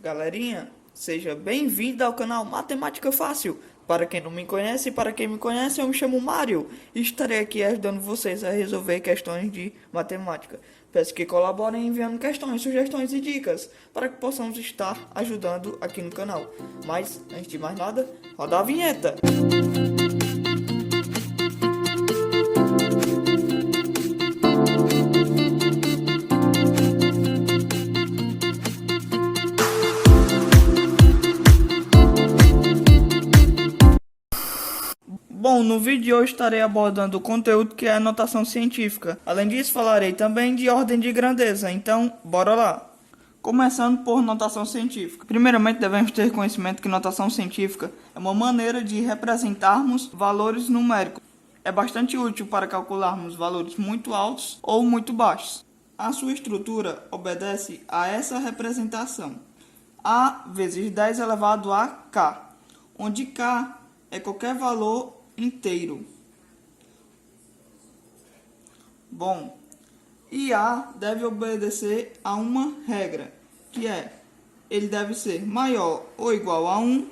Galerinha, seja bem-vindo ao canal Matemática Fácil. Para quem não me conhece e para quem me conhece, eu me chamo Mário e estarei aqui ajudando vocês a resolver questões de matemática. Peço que colaborem enviando questões, sugestões e dicas para que possamos estar ajudando aqui no canal. Mas, antes de mais nada, roda a vinheta! Bom, no vídeo de hoje estarei abordando o conteúdo que é a notação científica. Além disso, falarei também de ordem de grandeza, então bora lá! Começando por notação científica. Primeiramente, devemos ter conhecimento que notação científica é uma maneira de representarmos valores numéricos. É bastante útil para calcularmos valores muito altos ou muito baixos. A sua estrutura obedece a essa representação. A vezes 10 elevado a k, onde k é qualquer valor inteiro. Bom, e A deve obedecer a uma regra, que é, ele deve ser maior ou igual a 1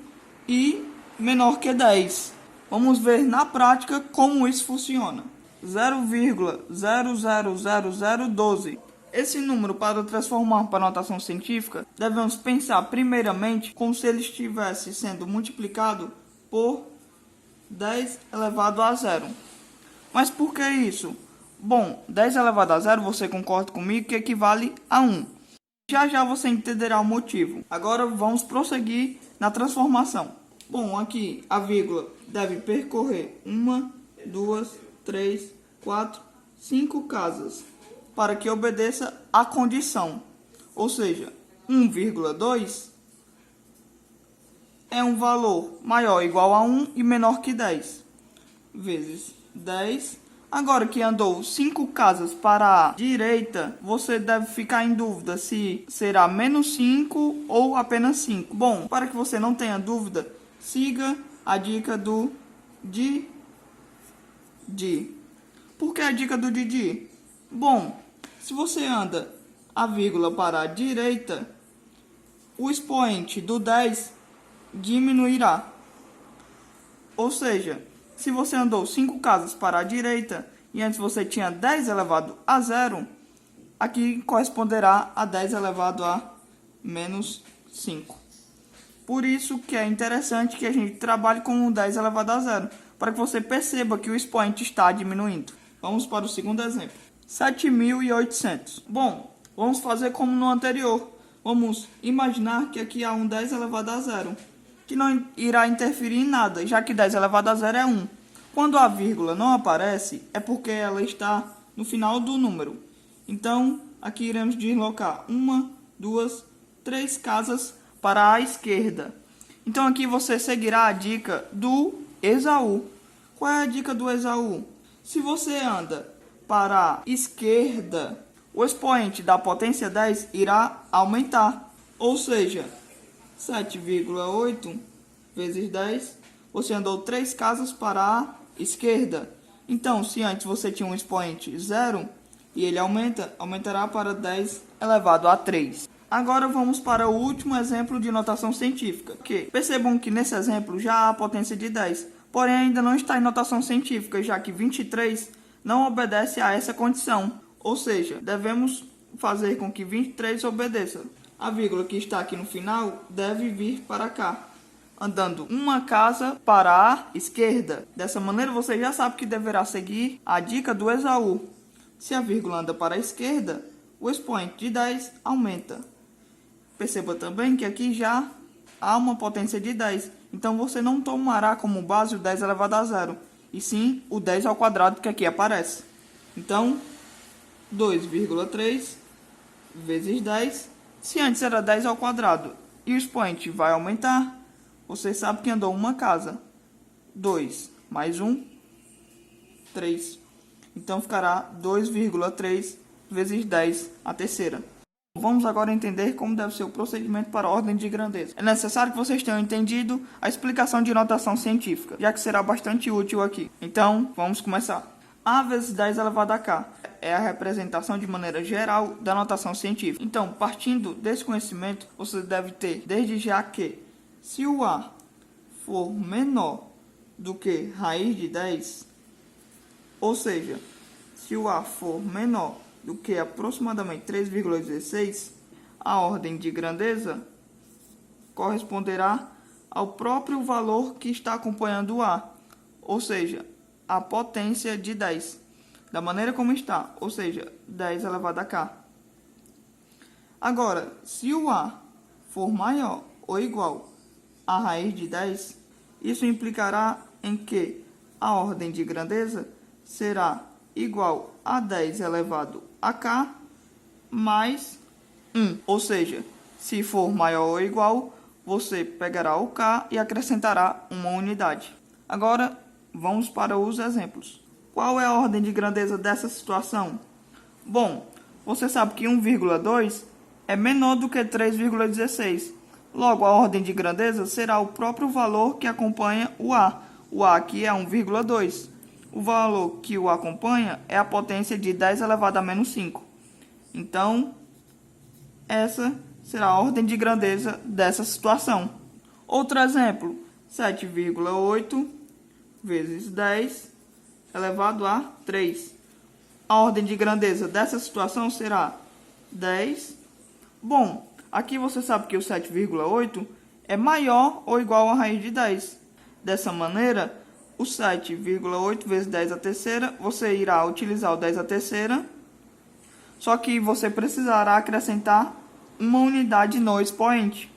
e menor que 10. Vamos ver na prática como isso funciona. 0,000012. Esse número, para transformar para notação científica, devemos pensar primeiramente como se ele estivesse sendo multiplicado por 10 elevado a 0. Mas por que isso? Bom, 10 elevado a 0, você concorda comigo que equivale a 1. Já já você entenderá o motivo. Agora vamos prosseguir na transformação. Bom, aqui a vírgula deve percorrer 1, 2, 3, 4, 5 casas para que obedeça à condição. Ou seja, 1,2 é um valor maior ou igual a 1 e menor que 10, vezes 10. Agora que andou 5 casas para a direita, você deve ficar em dúvida se será menos 5 ou apenas 5. Bom, para que você não tenha dúvida, siga a dica do Didi. Por que a dica do Didi? Bom, se você anda a vírgula para a direita, o expoente do 10 diminuirá. Ou seja, se você andou 5 casas para a direita e antes você tinha 10 elevado a 0, aqui corresponderá a 10 elevado a menos 5. Por isso que é interessante que a gente trabalhe com o 10 elevado a 0, para que você perceba que o expoente está diminuindo. Vamos para o segundo exemplo. 7.800. Bom, vamos fazer como no anterior. Vamos imaginar que aqui há um 10 elevado a 0. Que não irá interferir em nada, já que 10 elevado a 0 é 1. Quando a vírgula não aparece, é porque ela está no final do número. Então, aqui iremos deslocar 1, 2, 3 casas para a esquerda. Então, aqui você seguirá a dica do Esaú. Qual é a dica do Esaú? Se você anda para a esquerda, o expoente da potência 10 irá aumentar. Ou seja, 7,8 vezes 10, você andou 3 casas para a esquerda. Então, se antes você tinha um expoente 0 e ele aumentará para 10 elevado a 3. Agora vamos para o último exemplo de notação científica. Percebam que nesse exemplo já há a potência de 10, porém ainda não está em notação científica, já que 23 não obedece a essa condição. Ou seja, devemos fazer com que 23 obedeça. A vírgula que está aqui no final deve vir para cá, andando uma casa para a esquerda. Dessa maneira você já sabe que deverá seguir a dica do Esaú. Se a vírgula anda para a esquerda, o expoente de 10 aumenta. Perceba também que aqui já há uma potência de 10. Então você não tomará como base o 10 elevado a 0, e sim o 10 ao quadrado que aqui aparece. Então, 2,3 vezes 10. Se antes era 10 ao quadrado e o expoente vai aumentar, você sabe que andou uma casa. 2 mais 1, 3. Então ficará 2,3 vezes 10, a terceira. Vamos agora entender como deve ser o procedimento para a ordem de grandeza. É necessário que vocês tenham entendido a explicação de notação científica, já que será bastante útil aqui. Então, vamos começar. A vezes 10 elevado a k é a representação de maneira geral da notação científica. Então, partindo desse conhecimento, você deve ter desde já que se o A for menor do que raiz de 10, ou seja, se o A for menor do que aproximadamente 3,16, a ordem de grandeza corresponderá ao próprio valor que está acompanhando o A, ou seja, a potência de 10, da maneira como está, ou seja, 10 elevado a k. Agora, se o A for maior ou igual a raiz de 10, isso implicará em que a ordem de grandeza será igual a 10 elevado a k mais 1. Ou seja, se for maior ou igual, você pegará o k e acrescentará uma unidade. Agora, vamos para os exemplos. Qual é a ordem de grandeza dessa situação? Bom, você sabe que 1,2 é menor do que 3,16. Logo, a ordem de grandeza será o próprio valor que acompanha o A. O A aqui é 1,2. O valor que o acompanha é a potência de 10 elevado a menos 5. Então, essa será a ordem de grandeza dessa situação. Outro exemplo, 7,8 vezes 10 elevado a 3. A ordem de grandeza dessa situação será 10. Bom, aqui você sabe que o 7,8 é maior ou igual a raiz de 10. Dessa maneira, o 7,8 vezes 10 à terceira, você irá utilizar o 10 à terceira, só que você precisará acrescentar uma unidade no expoente,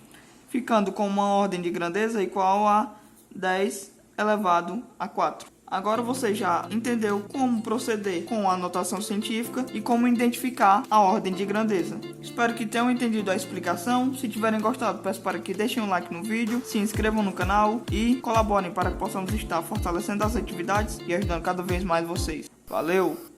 ficando com uma ordem de grandeza igual a 10 elevado a 4. Agora você já entendeu como proceder com a notação científica e como identificar a ordem de grandeza. Espero que tenham entendido a explicação. Se tiverem gostado, peço para que deixem um like no vídeo, se inscrevam no canal e colaborem para que possamos estar fortalecendo as atividades e ajudando cada vez mais vocês. Valeu!